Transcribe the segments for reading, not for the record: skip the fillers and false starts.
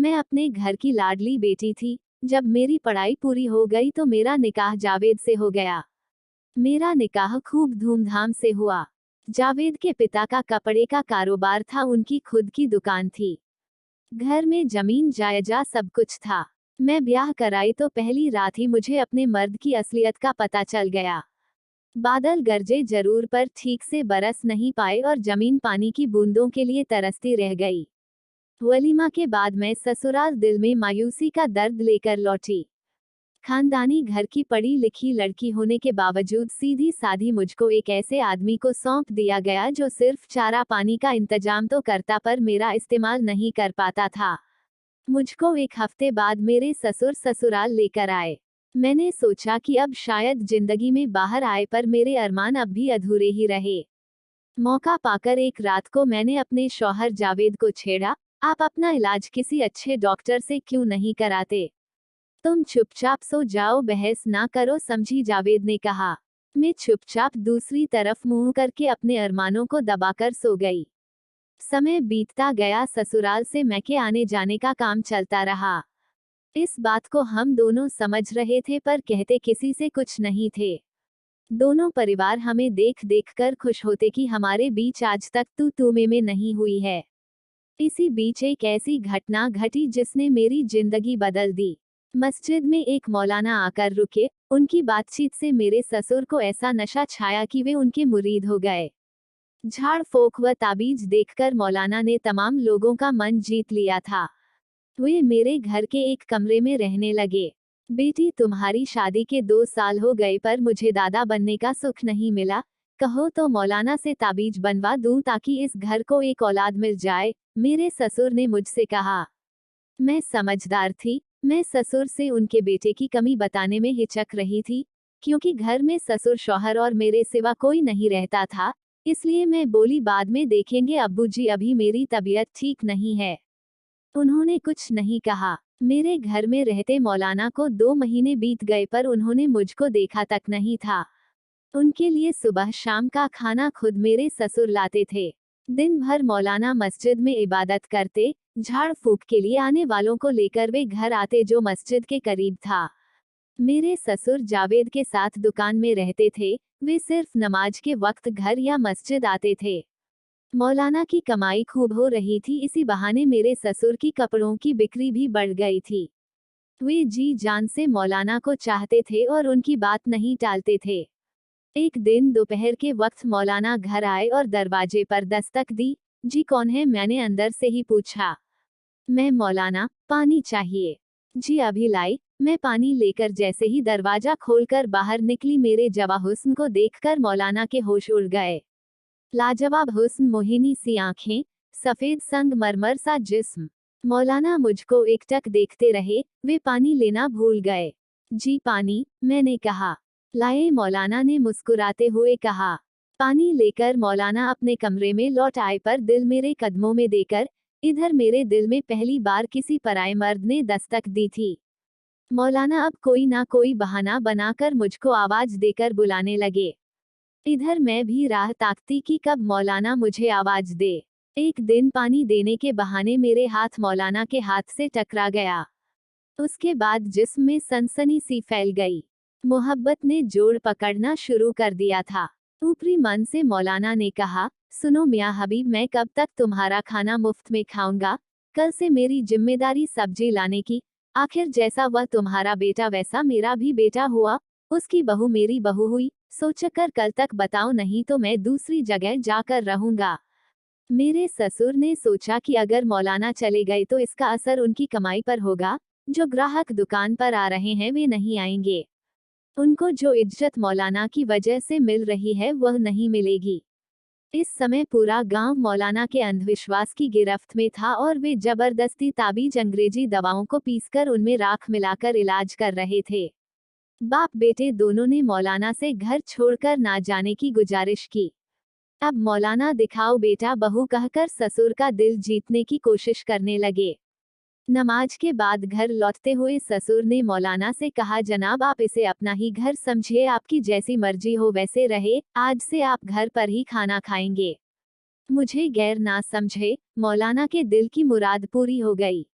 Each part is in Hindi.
मैं अपने घर की लाडली बेटी थी। जब मेरी पढ़ाई पूरी हो गई तो मेरा निकाह जावेद से हो गया। मेरा निकाह खूब धूमधाम से हुआ। जावेद के पिता का कपड़े का कारोबार था, उनकी खुद की दुकान थी। घर में जमीन जायजा सब कुछ था। मैं ब्याह कराई तो पहली रात ही मुझे अपने मर्द की असलियत का पता चल गया। बादल गरजे जरूर पर ठीक से बरस नहीं पाए और जमीन पानी की बूंदों के लिए तरसती रह गई। वलीमा के बाद मैं ससुराल दिल में मायूसी का दर्द लेकर लौटी। खानदानी घर की पढ़ी लिखी लड़की होने के बावजूद सीधी साधी मुझको एक ऐसे आदमी को सौंप दिया गया जो सिर्फ चारा पानी का इंतजाम तो करता पर मेरा इस्तेमाल नहीं कर पाता था। मुझको एक हफ्ते बाद मेरे ससुर ससुराल लेकर आए। मैंने सोचा कि अब शायद जिंदगी में बाहर आए, पर मेरे अरमान अब भी अधूरे ही रहे। मौका पाकर एक रात को मैंने अपने शौहर जावेद को छेड़ा, आप अपना इलाज किसी अच्छे डॉक्टर से क्यों नहीं कराते? तुम चुपचाप सो जाओ, बहस ना करो, समझी? जावेद ने कहा। मैं चुपचाप दूसरी तरफ मुंह करके अपने अरमानों को दबाकर सो गई। समय बीतता गया, ससुराल से मैके आने जाने का काम चलता रहा। इस बात को हम दोनों समझ रहे थे पर कहते किसी से कुछ नहीं थे। दोनों परिवार हमें देख देख कर खुश होते कि हमारे बीच आज तक तू में नहीं हुई है। इसी बीच एक ऐसी घटना घटी जिसने मेरी जिंदगी बदल दी। मस्जिद में एक मौलाना आकर रुके। उनकी बातचीत से मेरे ससुर को ऐसा नशा छाया कि वे उनके मुरीद हो गए। झाड़ फूक व ताबीज देखकर मौलाना ने तमाम लोगों का मन जीत लिया था। वे मेरे घर के एक कमरे में रहने लगे। बेटी, तुम्हारी शादी के 2 साल हो गए पर मुझे दादा बनने का सुख नहीं मिला। कहो तो मौलाना से ताबीज बनवा दूं ताकि इस घर को एक औलाद मिल जाए, मेरे ससुर ने मुझसे कहा। मैं समझदार थी। मैं ससुर से उनके बेटे की कमी बताने में हिचक रही थी। क्योंकि घर में ससुर शौहर और मेरे सिवा कोई नहीं रहता था, इसलिए मैं बोली, बाद में देखेंगे अब्बू जी, अभी मेरी तबीयत ठीक नहीं है। उन्होंने कुछ नहीं कहा। मेरे घर में रहते मौलाना को 2 महीने बीत गए पर उन्होंने मुझको देखा तक नहीं था। उनके लिए सुबह शाम का खाना खुद मेरे ससुर लाते थे। दिन भर मौलाना मस्जिद में इबादत करते। झाड़ फूक के लिए आने वालों को लेकर वे घर आते जो मस्जिद के करीब था। मेरे ससुर जावेद के साथ दुकान में रहते थे। वे सिर्फ नमाज के वक्त घर या मस्जिद आते थे। मौलाना की कमाई खूब हो रही थी, इसी बहाने मेरे ससुर की कपड़ों की बिक्री भी बढ़ गई थी। वे जी जान से मौलाना को चाहते थे और उनकी बात नहीं टालते थे। एक दिन दोपहर के वक्त मौलाना घर आए और दरवाजे पर दस्तक दी। जी कौन है? मैंने अंदर से ही पूछा। मैं मौलाना, पानी चाहिए। जी अभी लाई। मैं पानी लेकर जैसे ही दरवाजा खोलकर बाहर निकली, मेरे जवा हुस्न को देखकर मौलाना के होश उड़ गए। लाजवाब हुस्न, मोहिनी सी आंखें, सफेद संगमरमर सा जिस्म। मौलाना मुझको एकटक देखते रहे। वे पानी लेना भूल गए। जी पानी, मैंने कहा। लाए, मौलाना ने मुस्कुराते हुए कहा। पानी लेकर मौलाना अपने कमरे में लौट आए पर दिल मेरे कदमों में देकर, इधर मेरे दिल में पहली बार किसी पराये मर्द ने दस्तक दी थी। मौलाना अब कोई ना कोई बहाना बनाकर मुझको आवाज देकर बुलाने लगे। इधर मैं भी राह ताकती कि कब मौलाना मुझे आवाज दे। एक दिन पानी देने के बहाने मेरे हाथ मौलाना के हाथ से टकरा गया। उसके बाद जिस्म में सनसनी सी फैल गई। मोहब्बत ने जोड़ पकड़ना शुरू कर दिया था। ऊपरी मन से मौलाना ने कहा, सुनो मियाँ हबीब, मैं कब तक तुम्हारा खाना मुफ्त में खाऊंगा? कल से मेरी जिम्मेदारी सब्जी लाने की। आखिर जैसा वह तुम्हारा बेटा वैसा मेरा भी बेटा हुआ। उसकी बहू मेरी बहू हुई। सोचकर कल तक बताओ, नहीं तो मैं दूसरी जगह जाकर रहूंगा। मेरे ससुर ने सोचा कि अगर मौलाना चले गए तो इसका असर उनकी कमाई पर होगा। जो ग्राहक दुकान पर आ रहे हैं वे नहीं आएंगे। उनको जो इज्जत मौलाना की वजह से मिल रही है वह नहीं मिलेगी। इस समय पूरा गांव मौलाना के अंधविश्वास की गिरफ्त में था और वे जबरदस्ती ताबीज अंग्रेजी दवाओं को पीसकर उनमें राख मिलाकर इलाज कर रहे थे। बाप बेटे दोनों ने मौलाना से घर छोड़कर ना जाने की गुजारिश की। अब मौलाना दिखाओ बेटा बहू कहकर ससुर का दिल जीतने की कोशिश करने लगे। नमाज के बाद घर लौटते हुए ससुर ने मौलाना से कहा, जनाब आप इसे अपना ही घर समझिए, आपकी जैसी मर्जी हो वैसे रहे, आज से आप घर पर ही खाना खाएंगे। मुझे गैर ना समझे। मौलाना के दिल की मुराद पूरी हो गई।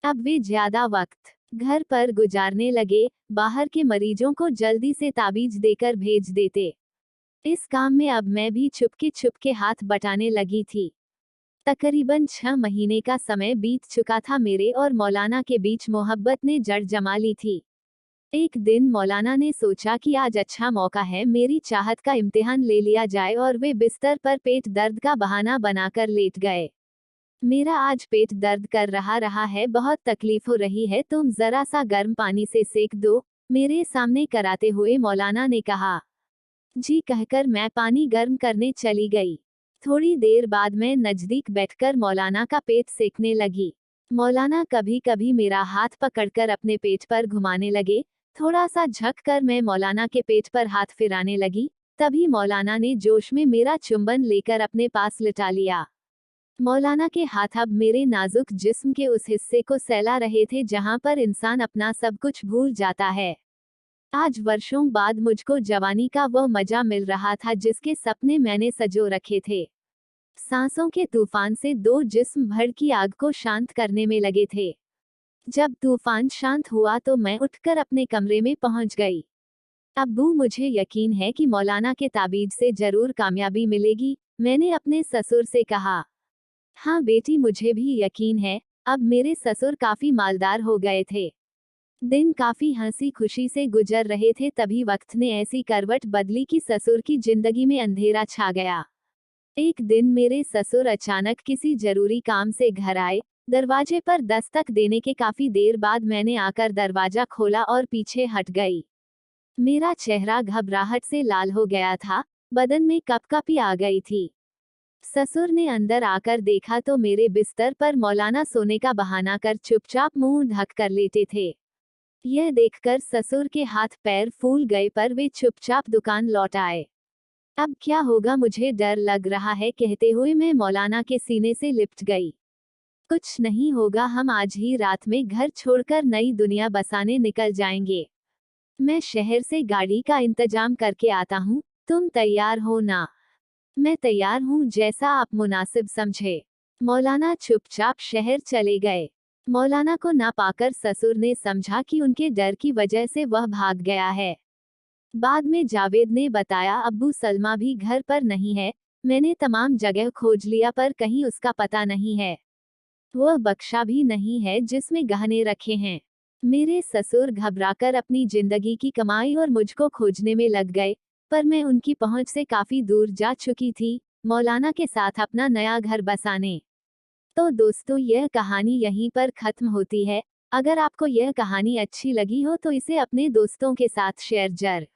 अब वे ज्यादा वक्त घर पर गुजारने लगे, बाहर के मरीजों को जल्दी से ताबीज देकर भेज देते। इस काम में अब मैं भी चुपके हाथ बटाने लगी थी। तकरीबन 6 महीने का समय बीत चुका था। मेरे और मौलाना के बीच मोहब्बत ने जड़ जमा ली थी। एक दिन मौलाना ने सोचा कि आज अच्छा मौका है, मेरी चाहत का इम्तिहान ले लिया जाए, और वे बिस्तर पर पेट दर्द का बहाना बनाकर लेट गए। मेरा आज पेट दर्द कर रहा है, बहुत तकलीफ हो रही है, तुम जरा सा गर्म पानी से सेक दो, मेरे सामने कराते हुए मौलाना ने कहा। जी कहकर मैं पानी गर्म करने चली गई। थोड़ी देर बाद मैं नजदीक बैठकर मौलाना का पेट सेकने लगी। मौलाना कभी कभी मेरा हाथ पकड़कर अपने पेट पर घुमाने लगे। थोड़ा सा झक कर मैं मौलाना के पेट पर हाथ फिराने लगी। तभी मौलाना ने जोश में मेरा चुंबन लेकर अपने पास लिटा लिया। मौलाना के हाथ अब मेरे नाजुक जिस्म के उस हिस्से को सहला रहे थे जहां पर इंसान अपना सब कुछ भूल जाता है। आज वर्षों बाद मुझको जवानी का वह मजा मिल रहा था जिसके सपने मैंने सजो रखे थे। सांसों के तूफान से दो जिस्म भर की आग को शांत करने में लगे थे। जब तूफान शांत हुआ तो मैं उठकर अपने कमरे में पहुंच गई। अब्बू, मुझे यकीन है कि मौलाना के ताबीज से जरूर कामयाबी मिलेगी, मैंने अपने ससुर से कहा। हाँ बेटी, मुझे भी यकीन है। अब मेरे ससुर काफी मालदार हो गए थे। दिन काफी हंसी खुशी से गुजर रहे थे, तभी वक्त ने ऐसी करवट बदली कि ससुर की जिंदगी में अंधेरा छा गया। एक दिन मेरे ससुर अचानक किसी जरूरी काम से घर आए। दरवाजे पर दस्तक देने के काफी देर बाद मैंने आकर दरवाजा खोला और पीछे हट गई। मेरा चेहरा घबराहट से लाल हो गया था, बदन में कपकपी आ गई थी। ससुर ने अंदर आकर देखा तो मेरे बिस्तर पर मौलाना सोने का बहाना कर चुपचाप मुंह ढक कर लेटे थे। यह देखकर ससुर के हाथ पैर फूल गए, पर वे चुपचाप दुकान लौट आए। अब क्या होगा, मुझे डर लग रहा है, कहते हुए मैं मौलाना के सीने से लिपट गई। कुछ नहीं होगा, हम आज ही रात में घर छोड़कर नई दुनिया बसाने निकल जाएंगे। मैं शहर से गाड़ी का इंतजाम करके आता हूँ, तुम तैयार हो ना? मैं तैयार हूँ, जैसा आप मुनासिब समझे। मौलाना चुपचाप शहर चले गए। मौलाना को ना पाकर ससुर ने समझा कि उनके डर की वजह से वह भाग गया है। बाद में जावेद ने बताया, अब्बू, सलमा भी घर पर नहीं है, मैंने तमाम जगह खोज लिया पर कहीं उसका पता नहीं है। वह बक्सा भी नहीं है जिसमें गहने रखे हैं। मेरे ससुर घबराकर अपनी जिंदगी की कमाई और मुझको खोजने में लग गए, पर मैं उनकी पहुंच से काफी दूर जा चुकी थी, मौलाना के साथ अपना नया घर बसाने। तो दोस्तों, यह कहानी यहीं पर खत्म होती है। अगर आपको यह कहानी अच्छी लगी हो तो इसे अपने दोस्तों के साथ शेयर जरूर